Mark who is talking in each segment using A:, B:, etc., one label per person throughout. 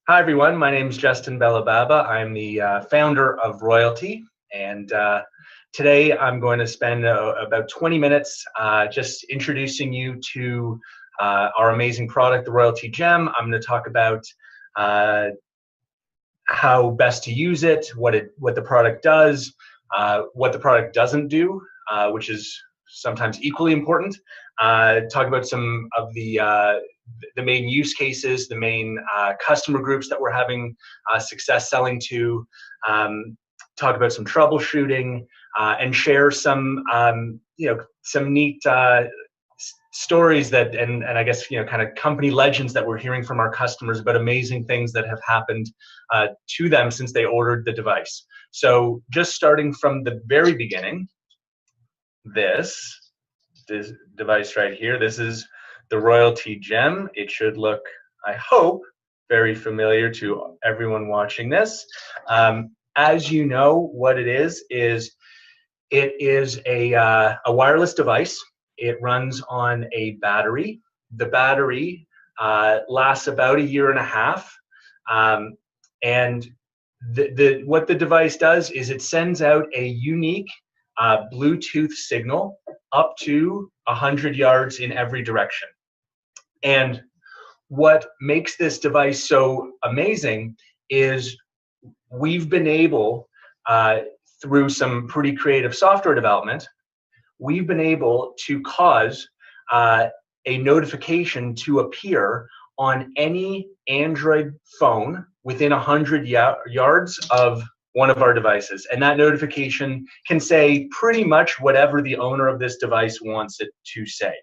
A: Hi, everyone. My name is Justin Bellababa. I'm the founder of Royaltie, and today I'm going to spend about 20 minutes just introducing you to our amazing product, the Royaltie GEM. I'm going to talk about how best to use it, what the product does, what the product doesn't do, which is sometimes equally important. Talk about some of the main use cases, the main customer groups that we're having success selling to, talk about some troubleshooting, and share some some neat stories that and I guess kind of company legends that we're hearing from our customers about amazing things that have happened to them since they ordered the device. So just starting from the very beginning, this device right here, this is the Royaltie GEM. It should look, I hope, very familiar to everyone watching this. As you know, what it is a wireless device. It runs on a battery. The battery lasts about a year and a half. And what the device does is it sends out a unique Bluetooth signal up to 100 yards in every direction. And what makes this device so amazing is we've been able, through some pretty creative software development, we've been able to cause a notification to appear on any Android phone within 100 yards of one of our devices. And that notification can say pretty much whatever the owner of this device wants it to say.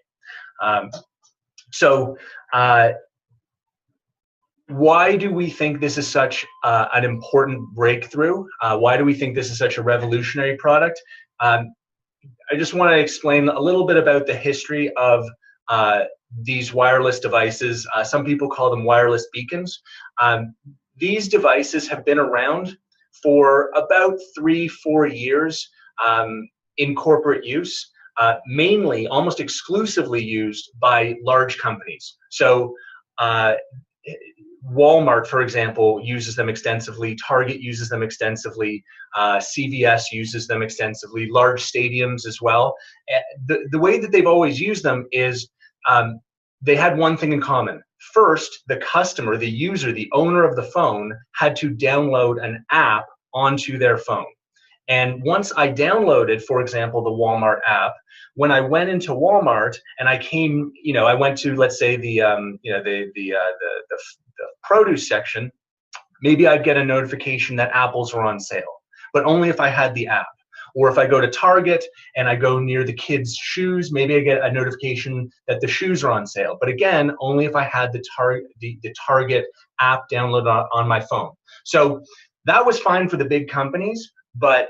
A: Why do we think this is such an important breakthrough? Why do we think this is such a revolutionary product? I just want to explain a little bit about the history of these wireless devices. Some people call them wireless beacons. These devices have been around for about 3-4 years in corporate use, mainly, almost exclusively used by large companies. So Walmart, for example, uses them extensively. Target uses them extensively. CVS uses them extensively. Large stadiums as well. The way that they've always used them is they had one thing in common. First, the customer, the user, the owner of the phone had to download an app onto their phone. And once I downloaded, for example, the Walmart app, when I went into Walmart and I went to, let's say, the produce section, maybe I'd get a notification that apples were on sale, but only if I had the app. Or if I go to Target and I go near the kids' shoes, maybe I get a notification that the shoes are on sale. But again, only if I had the Target app downloaded on my phone. So that was fine for the big companies, but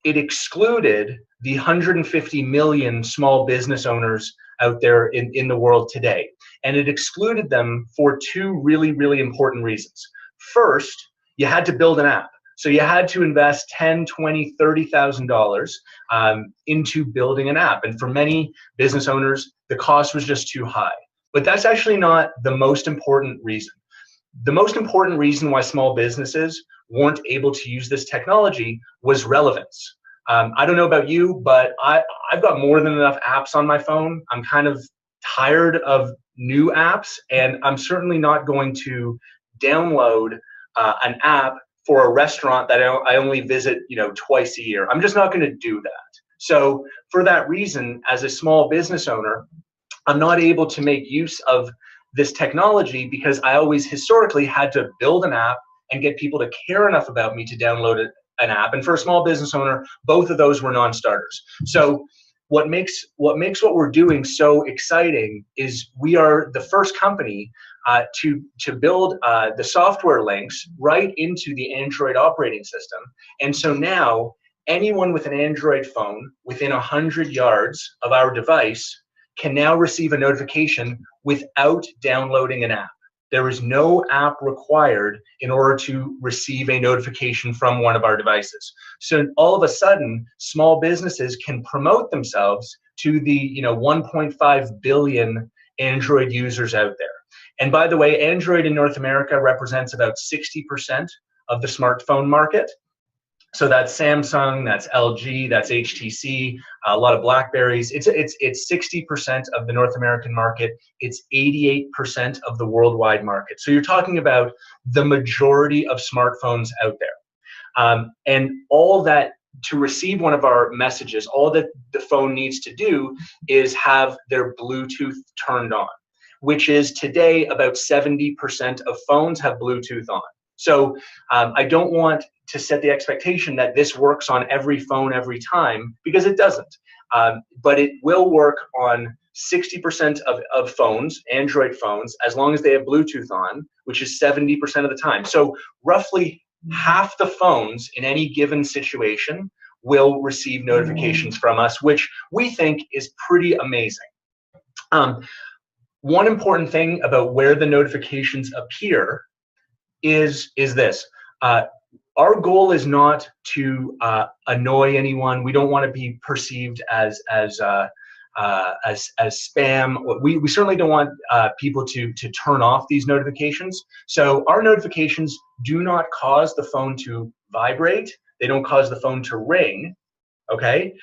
A: it excluded the 150 million small business owners out there in the world today. And it excluded them for two really, really important reasons. First, you had to build an app. So you had to invest $10,000, $20,000, $30,000 into building an app. And for many business owners, the cost was just too high. But that's actually not the most important reason. The most important reason why small businesses weren't able to use this technology was relevance. I don't know about you, but I've got more than enough apps on my phone. I'm kind of tired of new apps, and I'm certainly not going to download an app for a restaurant that I only visit, twice a year. I'm just not going to do that. So for that reason, as a small business owner, I'm not able to make use of this technology because I always historically had to build an app and get people to care enough about me to download an app. And for a small business owner, both of those were non-starters. So what makes what we're doing so exciting is we are the first company to build the software links right into the Android operating system. And so now anyone with an Android phone within 100 yards of our device can now receive a notification without downloading an app. There is no app required in order to receive a notification from one of our devices. So all of a sudden, small businesses can promote themselves to the 1.5 billion Android users out there. And by the way, Android in North America represents about 60% of the smartphone market. So that's Samsung, that's LG, that's HTC, a lot of Blackberries. It's 60% of the North American market. It's 88% of the worldwide market. So you're talking about the majority of smartphones out there. And all that, to receive one of our messages, all that the phone needs to do is have their Bluetooth turned on, which is today about 70% of phones have Bluetooth on. So I don't want to set the expectation that this works on every phone every time, because it doesn't. But it will work on 60% of phones, Android phones, as long as they have Bluetooth on, which is 70% of the time. So roughly half the phones in any given situation will receive notifications from us, which we think is pretty amazing. One important thing about where the notifications appear is this. Our goal is not to annoy anyone. We don't want to be perceived as spam. We certainly don't want people to turn off these notifications. So our notifications do not cause the phone to vibrate. They don't cause the phone to ring. Okay.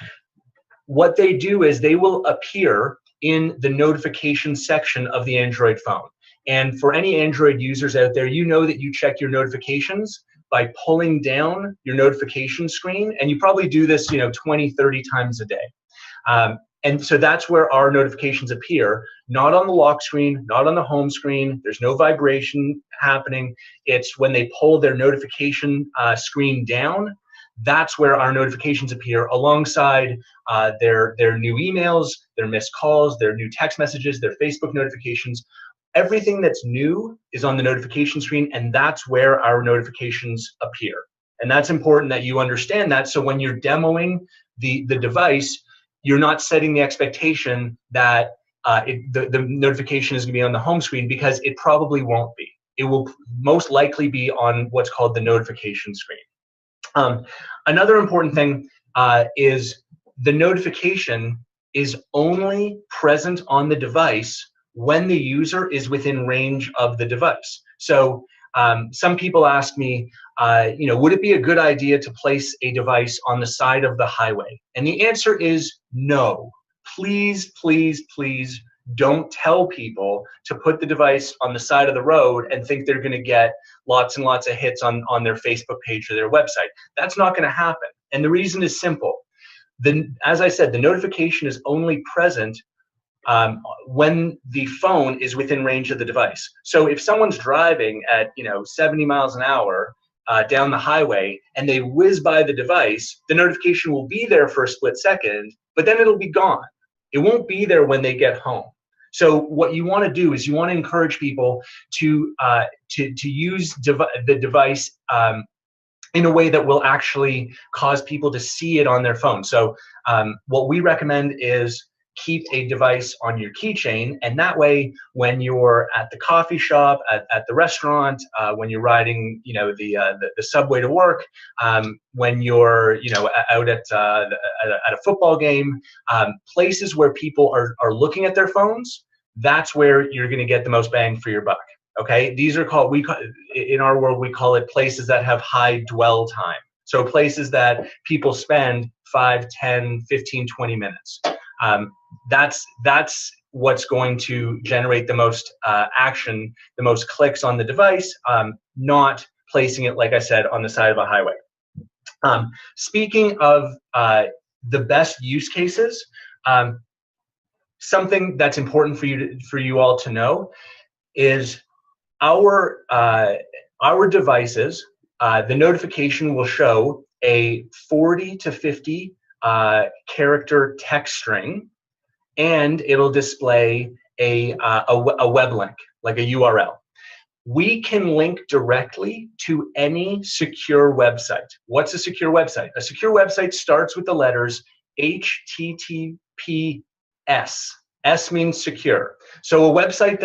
A: What they do is they will appear in the notification section of the Android phone. And for any Android users out there, you know that you check your notifications by pulling down your notification screen. And you probably do this, 20, 30 times a day. And so that's where our notifications appear, not on the lock screen, not on the home screen. There's no vibration happening. It's when they pull their notification screen down, that's where our notifications appear, alongside their new emails, their missed calls, their new text messages, their Facebook notifications. Everything that's new is on the notification screen, and that's where our notifications appear. And that's important that you understand that, so when you're demoing the device, you're not setting the expectation that the notification is going to be on the home screen, because it probably won't be. It will most likely be on what's called the notification screen. Another important thing is the notification is only present on the device when the user is within range of the device. So some people ask me, would it be a good idea to place a device on the side of the highway? And the answer is no. Please, please, please don't tell people to put the device on the side of the road and think they're going to get lots and lots of hits on their Facebook page or their website. That's not going to happen. And the reason is simple. As I said, the notification is only present when the phone is within range of the device. So if someone's driving at 70 miles an hour down the highway and they whiz by the device, the notification will be there for a split second, but then it'll be gone. It won't be there when they get home. So what you want to do is you want to encourage people to use the device in a way that will actually cause people to see it on their phone. So what we recommend is keep a device on your keychain, and that way when you're at the coffee shop, at the restaurant, when you're riding the subway to work, when you're out at a football game, places where people are looking at their phones, that's where you're going to get the most bang for your buck. Okay, these are called, in our world we call it places that have high dwell time. So places that people spend 5, 10, 15, 20 minutes. That's what's going to generate the most action, the most clicks on the device, not placing it, like I said, on the side of a highway. Speaking of the best use cases, something that's important for you all to know is our devices, the notification will show a 40 to 50 character text string, and it'll display a web link, like a URL. We can link directly to any secure website. What's a secure website? A secure website starts with the letters HTTPS. S means secure. So a website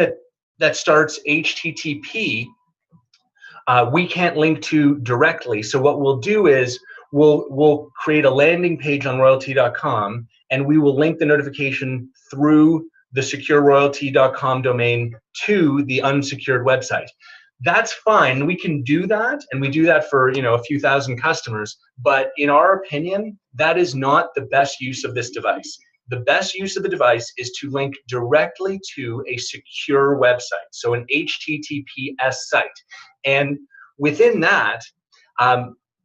A: that starts HTTP, we can't link to directly. So what we'll do is we'll create a landing page on royaltie.com, and we will link the notification through the secure royalty.com domain to the unsecured website. That's fine. We can do that, and we do that for a few thousand customers. But in our opinion, that is not the best use of this device. The best use of the device is to link directly to a secure website, so an HTTPS site. And within that,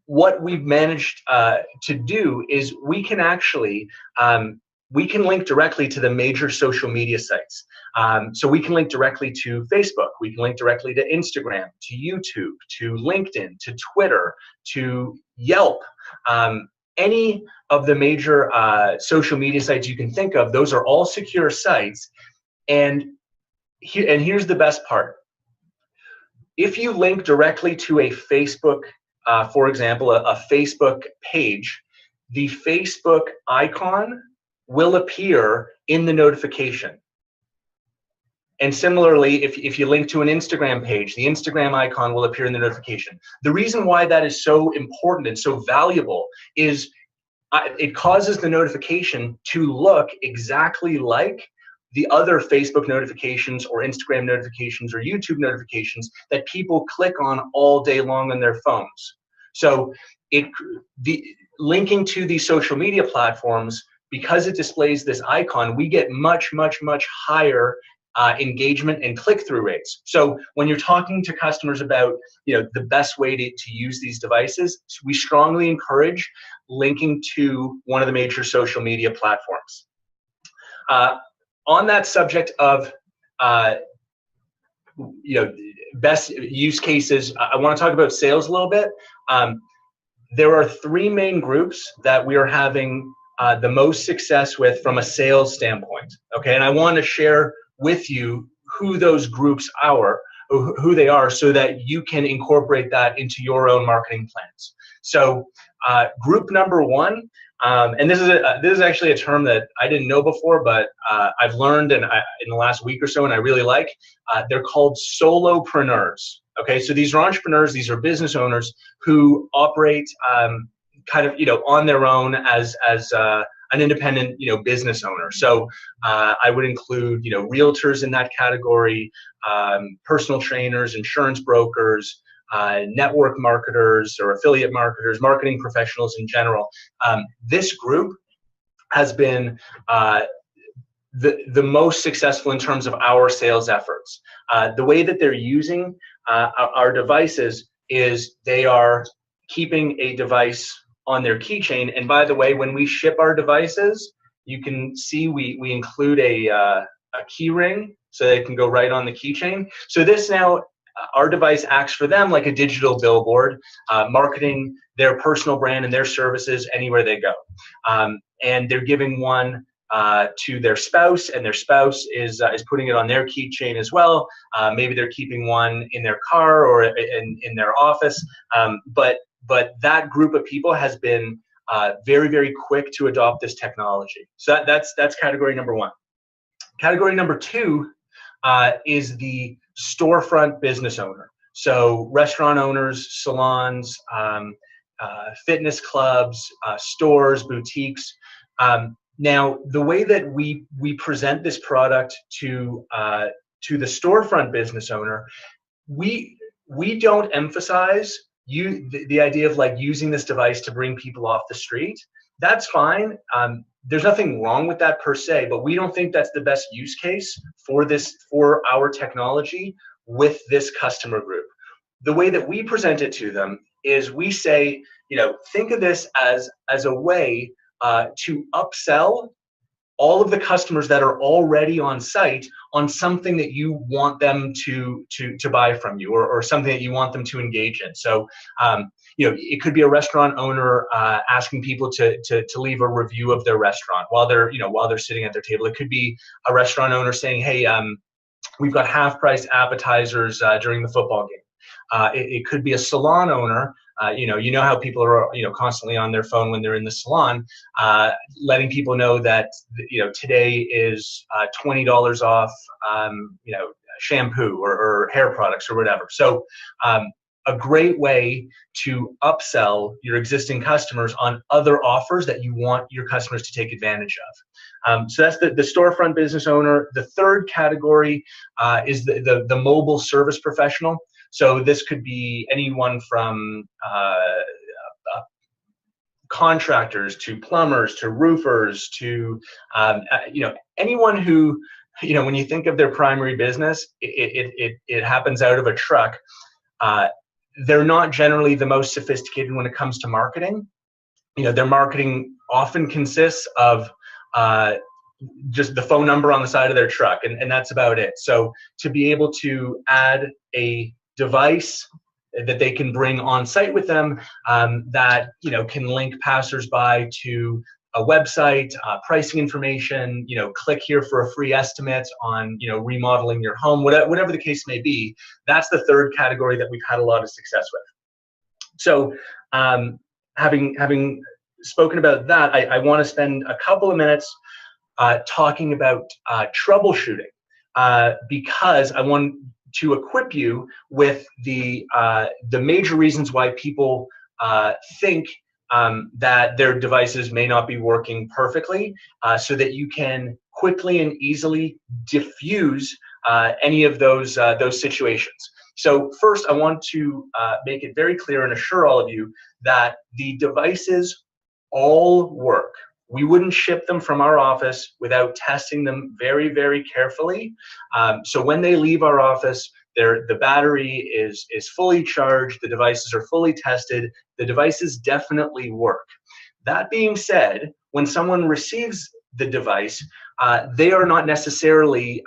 A: what we've managed to do is we can actually we can link directly to the major social media sites. So we can link directly to Facebook, we can link directly to Instagram, to YouTube, to LinkedIn, to Twitter, to Yelp. Any of the major social media sites you can think of, those are all secure sites. And here's the best part. If you link directly to a Facebook, for example, a Facebook page, the Facebook icon will appear in the notification. And similarly, if you link to an Instagram page, the Instagram icon will appear in the notification. The reason why that is so important and so valuable is it causes the notification to look exactly like the other Facebook notifications or Instagram notifications or YouTube notifications that people click on all day long on their phones. So linking to these social media platforms, because it displays this icon, we get much, much, much higher engagement and click-through rates. So when you're talking to customers about the best way to use these devices, we strongly encourage linking to one of the major social media platforms. On that subject of best use cases, I want to talk about sales a little bit. There are three main groups that we are having the most success with from a sales standpoint. Okay, and I want to share with you who those groups are, who they are, so that you can incorporate that into your own marketing plans. So group number one, and this is actually a term that I didn't know before, but I've learned in the last week or so, and I really like. They're called solopreneurs. Okay, so these are entrepreneurs, these are business owners who operate kind of on their own as an independent business owner. So I would include realtors in that category, personal trainers, insurance brokers, network marketers or affiliate marketers, marketing professionals in general. This group has been the most successful in terms of our sales efforts. The way that they're using our devices is they are keeping a device on their keychain. And by the way, when we ship our devices, you can see we include a key ring so they can go right on the keychain. So this now, our device acts for them like a digital billboard, marketing their personal brand and their services anywhere they go. And they're giving one to their spouse, and their spouse is putting it on their keychain as well. Maybe they're keeping one in their car or in their office. But that group of people has been very, very quick to adopt this technology. So that's category number one. Category number two is the storefront business owner. So restaurant owners, salons, fitness clubs, stores, boutiques. Now, the way that we present this product to the storefront business owner, we don't emphasize the idea of like using this device to bring people off the street. That's fine. There's nothing wrong with that per se, but we don't think that's the best use case for our technology with this customer group. The way that we present it to them is we say, think of this as a way to upsell all of the customers that are already on site on something that you want them to buy from you, or something that you want them to engage in. So, it could be a restaurant owner asking people to leave a review of their restaurant while they're sitting at their table. It could be a restaurant owner saying, hey, we've got half-price appetizers during the football game. It could be a salon owner. You know how people are constantly on their phone when they're in the salon, letting people know that today is $20 off shampoo or hair products or whatever. So a great way to upsell your existing customers on other offers that you want your customers to take advantage of. So that's the storefront business owner. The third category is the mobile service professional. So this could be anyone from contractors to plumbers to roofers to anyone who, when you think of their primary business, it happens out of a truck. They're not generally the most sophisticated when it comes to marketing. Their marketing often consists of just the phone number on the side of their truck, and that's about it. So to be able to add a device that they can bring on site with them, that can link passersby to a website, pricing information, click here for a free estimate on remodeling your home, whatever the case may be. That's the third category that we've had a lot of success with. So having spoken about that, I want to spend a couple of minutes talking about troubleshooting, because I want to equip you with the major reasons why people think that their devices may not be working perfectly, so that you can quickly and easily diffuse any of those situations. So first, I want to make it very clear and assure all of you that the devices all work. We wouldn't ship them from our office without testing them very, very carefully. So when they leave our office, the battery is fully charged, the devices are fully tested, the devices definitely work. That being said, when someone receives the device, they are not necessarily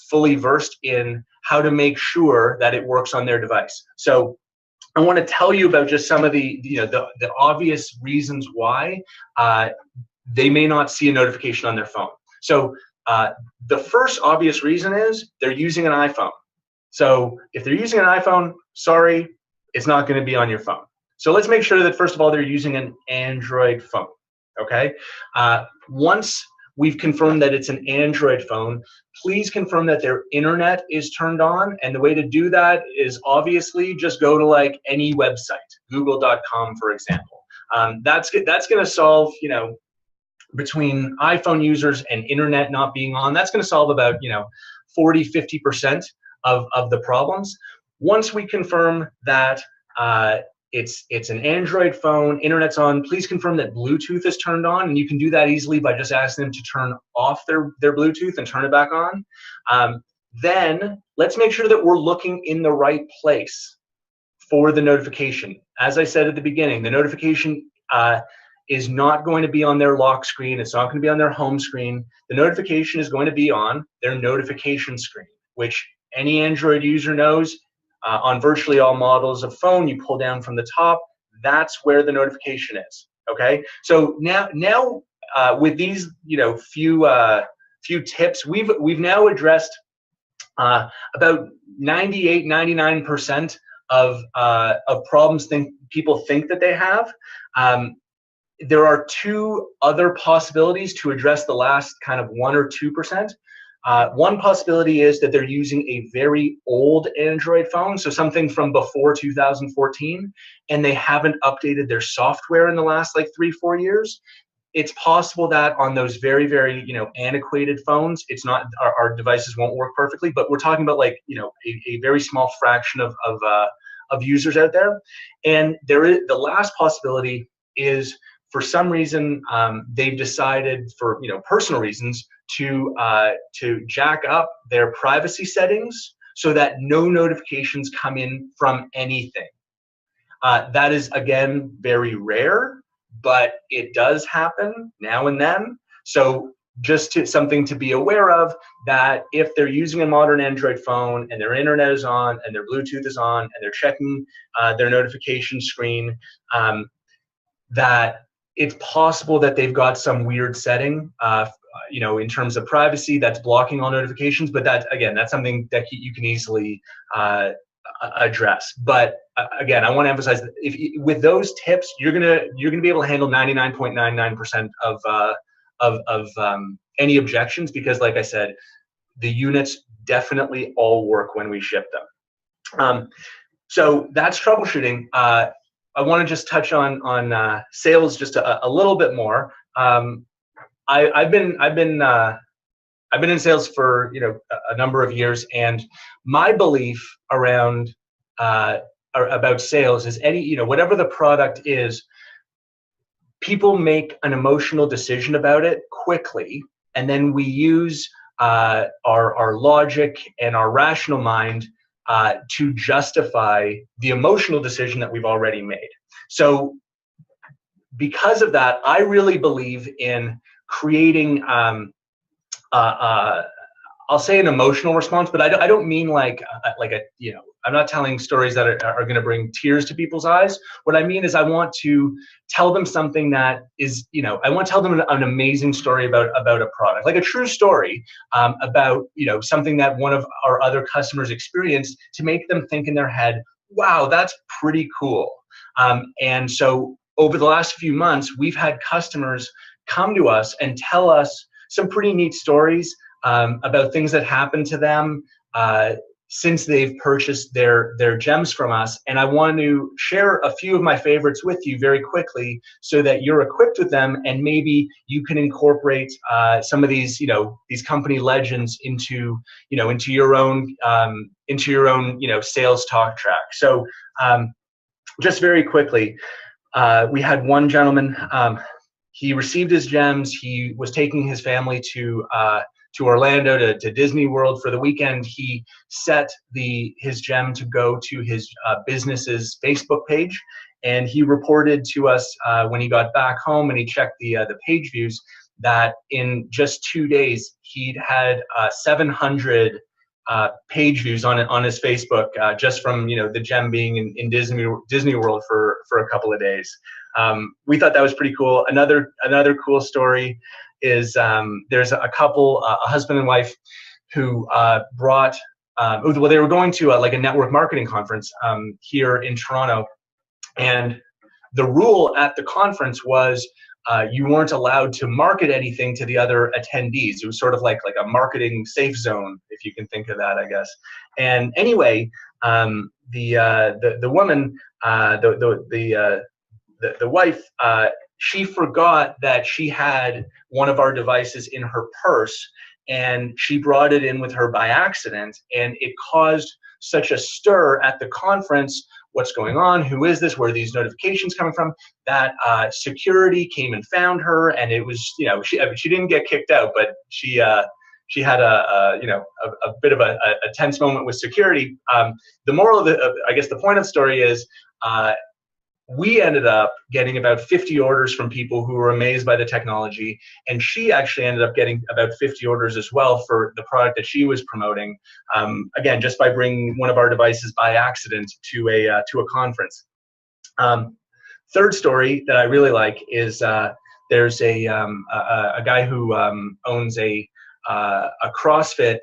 A: fully versed in how to make sure that it works on their device. So I want to tell you about just some of the obvious reasons why they may not see a notification on their phone. So the first obvious reason is they're using an iPhone. So if they're using an iPhone, sorry, it's not going to be on your phone. So let's make sure that first of all they're using an Android phone. Okay. Once we've confirmed that it's an Android phone, please confirm that their internet is turned on. And the way to do that is obviously just go to like any website, google.com, for example. That's going to solve, between iPhone users and internet not being on, that's going to solve about, 40, 50% of the problems. Once we confirm that it's an Android phone, internet's on, please confirm that Bluetooth is turned on, and you can do that easily by just asking them to turn off their Bluetooth and turn it back on. Then let's make sure that we're looking in the right place for the notification. As I said at the beginning, the notification is not going to be on their lock screen. It's not going to be on their home screen. The notification is going to be on their notification screen, which any Android user knows. On virtually all models of phone, you pull down from the top. That's where the notification is. Okay. So now with these few tips, we've now addressed about 98, 99% of problems people think that they have. There are two other possibilities to address the last kind of 1 or 2%. One possibility is that they're using a very old Android phone, so something from before 2014, and they haven't updated their software in the last like 3-4 years. It's possible that on those very, very antiquated phones, it's not our devices won't work perfectly, but we're talking about like a very small fraction of users out there. And the last possibility is, for some reason, they've decided, for personal reasons, to jack up their privacy settings so that no notifications come in from anything. That is, again, very rare, but it does happen now and then. So just something to be aware of, that if they're using a modern Android phone and their internet is on and their Bluetooth is on and they're checking their notification screen, that it's possible that they've got some weird setting, in terms of privacy that's blocking all notifications. But that's something that you can easily address. But again, I want to emphasize that with those tips, you're gonna be able to handle 99.99% of any objections, because, like I said, the units definitely all work when we ship them. So that's troubleshooting. I want to just touch on sales just a little bit more. I've been in sales for a number of years, and my belief around about sales is whatever the product is, people make an emotional decision about it quickly, and then we use our logic and our rational mind to justify the emotional decision that we've already made. So because of that, I really believe in creating I'll say an emotional response, but I don't mean like I'm not telling stories that are going to bring tears to people's eyes. What I mean is I want to tell them something that is, I want to tell them an amazing story about a product, like a true story about, something that one of our other customers experienced, to make them think in their head, wow, that's pretty cool. And so over the last few months, we've had customers come to us and tell us some pretty neat stories about things that happened to them since they've purchased their gems from us. And I want to share a few of my favorites with you very quickly, so that you're equipped with them, and maybe you can incorporate some of these these company legends into your own sales talk track. So just very quickly, we had one gentleman. He received his gems. He was taking his family to Orlando to Disney World for the weekend. He set his gem to go to his business's Facebook page, and he reported to us when he got back home and he checked the page views, that in just 2 days he'd had 700 page views on his Facebook, just from the gem being in Disney World for a couple of days. We thought that was pretty cool. Another cool story is there's a couple, a husband and wife, who brought they were going to like a network marketing conference here in Toronto, and the rule at the conference was you weren't allowed to market anything to the other attendees. It was sort of like a marketing safe zone, if you can think of that, I guess. And anyway, the woman, the wife, she forgot that she had one of our devices in her purse, and she brought it in with her by accident, and it caused such a stir at the conference. What's going on? Who is this? Where are these notifications coming from? That security came and found her, and it was, she didn't get kicked out, but she had a bit of a tense moment with security. The moral of I guess the point of the story is, we ended up getting about 50 orders from people who were amazed by the technology, and she actually ended up getting about 50 orders as well for the product that she was promoting, again, just by bringing one of our devices by accident to a conference. Third story that I really like is there's a guy who owns a CrossFit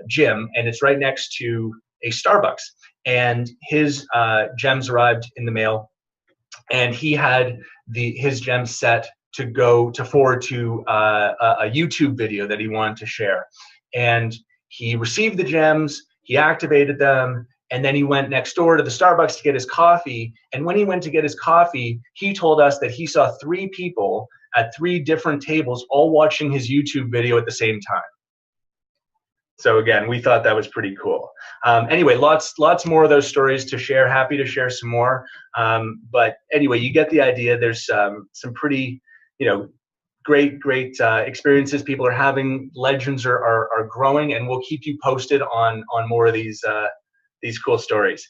A: gym, and it's right next to a Starbucks, and his gems arrived in the mail, and he had his gems set to forward to a YouTube video that he wanted to share. And he received the gems, he activated them, and then he went next door to the Starbucks to get his coffee. And when he went to get his coffee, he told us that he saw 3 people at 3 different tables all watching his YouTube video at the same time. So again, we thought that was pretty cool. Anyway, lots more of those stories to share. Happy to share some more. But anyway, you get the idea. There's some pretty, great experiences people are having. Legends are growing, and we'll keep you posted on more of these cool stories.